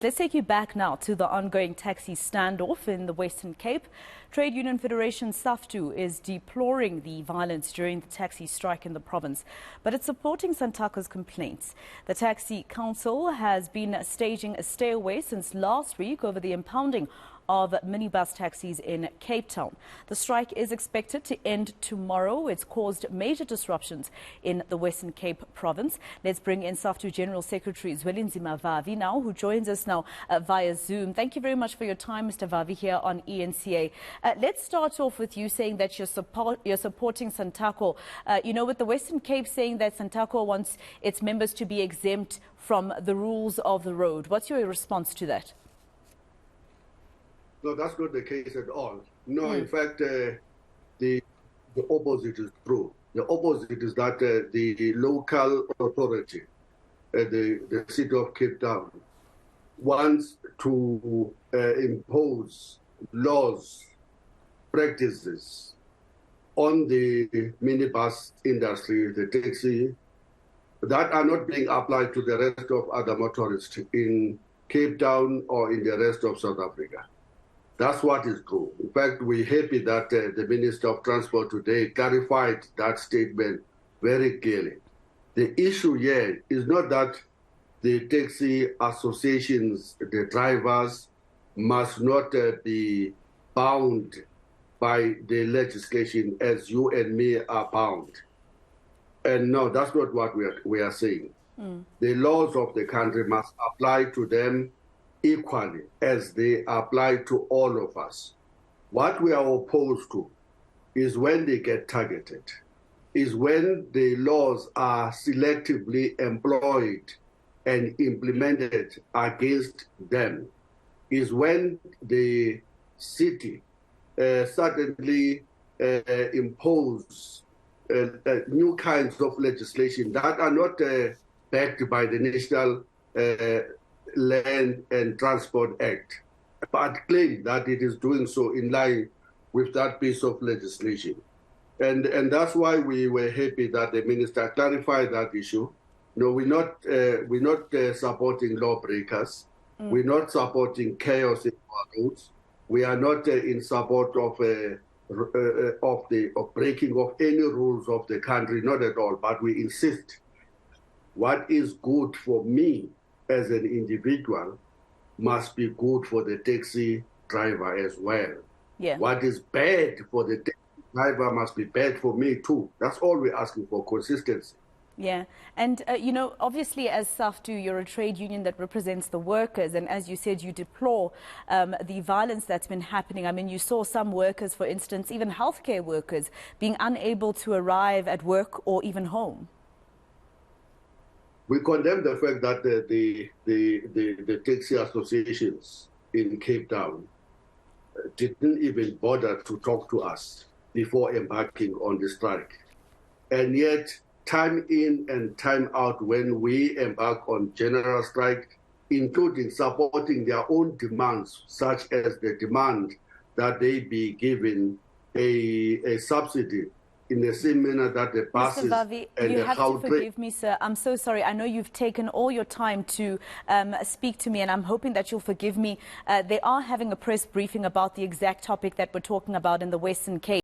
Let's take you back now to the ongoing taxi standoff in the Western Cape. Trade Union Federation Saftu is deploring the violence during the taxi strike in the province, but it's supporting SANTACO's complaints. The Taxi Council has been staging a stay away since last week over the impounding of minibus taxis in Cape Town. The strike is expected to end tomorrow. It's caused major disruptions in the Western Cape province. Let's bring in Saftu General Secretary Zwelinzima Vavi now, who joins us now via Zoom. Thank you very much for your time, Mr. Vavi, here on eNCA. Let's start off with you saying that you're supporting SANTACO. With the Western Cape saying that SANTACO wants its members to be exempt from the rules of the road. What's your response to that? No, that's not the case at all. No, in fact, the opposite is true. The opposite is that the local authority, the city of Cape Town, wants to impose laws, practices on the minibus industry, the taxi, that are not being applied to the rest of other motorists in Cape Town or in the rest of South Africa. That's what is true. In fact, we're happy that the Minister of Transport today clarified that statement very clearly. The issue here is not that the taxi associations, the drivers, must not be bound by the legislation as you and me are bound. And no, that's not what we are saying. The laws of the country must apply to them equally as they apply to all of us. What we are opposed to is when they get targeted, is when the laws are selectively employed and implemented against them, is when the city suddenly impose new kinds of legislation that are not backed by the National Land and Transport Act, but claim that it is doing so in line with that piece of legislation. And that's why we were happy that the minister clarified that issue. No, we're not supporting lawbreakers. We're not supporting chaos in our roads. We are not in support of breaking of any rules of the country, not at all. But we insist what is good for me as an individual must be good for the taxi driver as well. Yeah. What is bad for the taxi driver must be bad for me too. That's all we're asking for, consistency. Yeah. And, obviously as Saftu, you're a trade union that represents the workers. And as you said, you deplore the violence that's been happening. I mean, you saw some workers, for instance, even healthcare workers, being unable to arrive at work or even home. We condemn the fact that the taxi associations in Cape Town didn't even bother to talk to us before embarking on the strike. And yet, time in and time out, when we embark on general strike, including supporting their own demands, such as the demand that they be given a subsidy in the same manner that the buses Mr. Vavi, and you the have to forgive me, sir. I'm so sorry. I know you've taken all your time to speak to me, and I'm hoping that you'll forgive me. They are having a press briefing about the exact topic that we're talking about in the Western Cape.